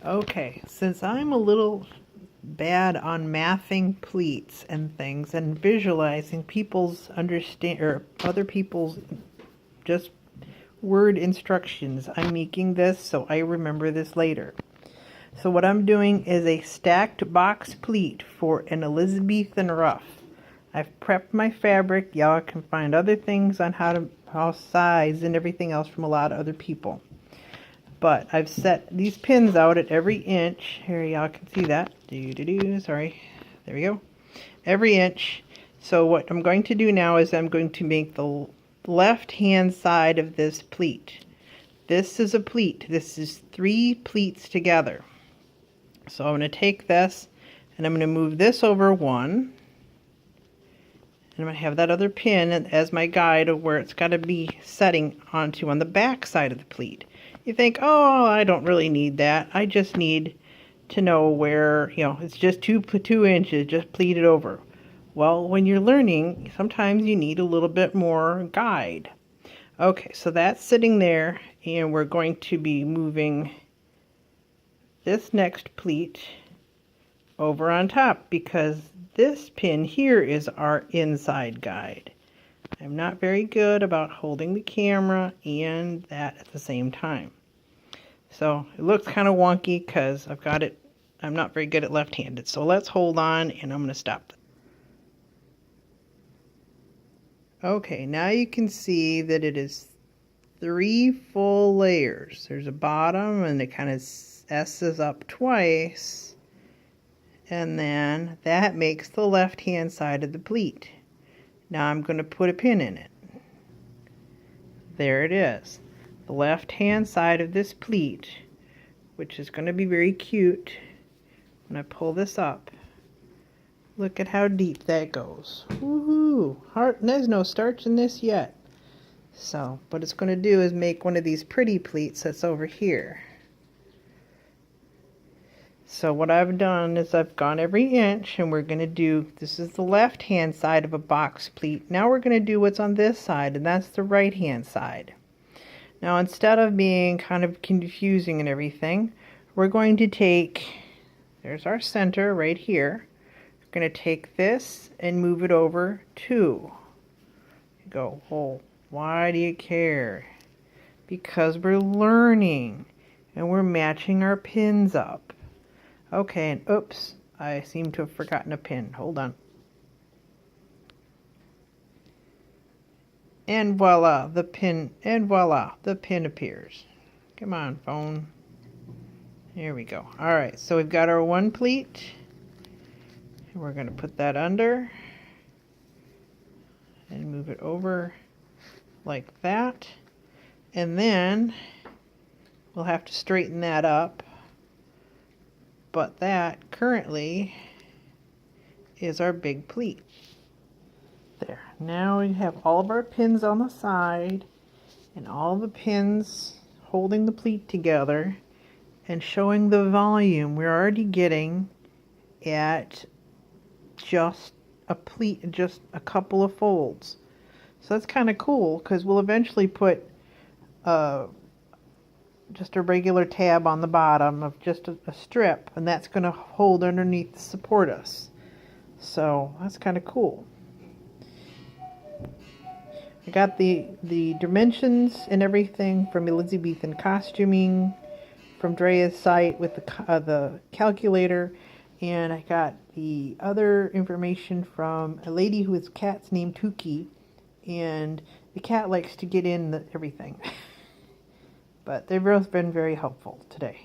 Okay, since I'm a little bad on mathing pleats and things and visualizing people's understand or other people's just word instructions, I'm making this so I remember this later. So what I'm doing is a stacked box pleat for an Elizabethan ruff. I've prepped my fabric. Y'all can find other things on how size and everything else from a lot of other people. But I've set these pins out at every inch. Here, y'all can see that. Sorry. There we go. Every inch. So what I'm going to do now is I'm going to make the left-hand side of this pleat. This is a pleat. This is 3 pleats together. So I'm going to take this and I'm going to move this over 1. And I'm going to have that other pin as my guide of where it's got to be setting onto on the back side of the pleat. You think, oh, I don't really need that. I just need to know where, it's just 2 inches, just pleat it over. Well, when you're learning, sometimes you need a little bit more guide. Okay, so that's sitting there, and we're going to be moving this next pleat over on top because this pin here is our inside guide. I'm not very good about holding the camera and that at the same time. So it looks kind of wonky because I'm not very good at left-handed. So let's hold on and I'm going to stop. Okay, now you can see that it is 3 full layers. There's a bottom and it kind of S's up twice. And then that makes the left-hand side of the pleat. Now I'm going to put a pin in it. There it is. The left-hand side of this pleat, which is going to be very cute when I pull this up. Look at how deep that goes. Woohoo! There's no starch in this yet. So, what it's going to do is make one of these pretty pleats that's over here. So what I've done is I've gone every inch and we're going to do, this is the left hand side of a box pleat. Now we're going to do what's on this side, and that's the right hand side. Now instead of being kind of confusing and everything, we're going to take, there's our center right here. We're going to take this and move it over 2. You go, oh, why do you care? Because we're learning and we're matching our pins up. Okay, and oops, I seem to have forgotten a pin. Hold on. And voila, the pin appears. Come on, phone. Here we go. All right, so we've got our 1 pleat. And we're going to put that under and move it over like that. And then we'll have to straighten that up. But that currently is our big pleat. There. Now we have all of our pins on the side and all the pins holding the pleat together and showing the volume we're already getting at just a pleat, just a couple of folds. So that's kind of cool because we'll eventually put just a regular tab on the bottom of just a strip, and that's going to hold underneath to support us. So that's kind of cool. I got the dimensions and everything from Elizabethan costuming from Drea's site with the calculator, and I got the other information from a lady whose cat's named Tuki, and the cat likes to get in everything. But they've both been very helpful today.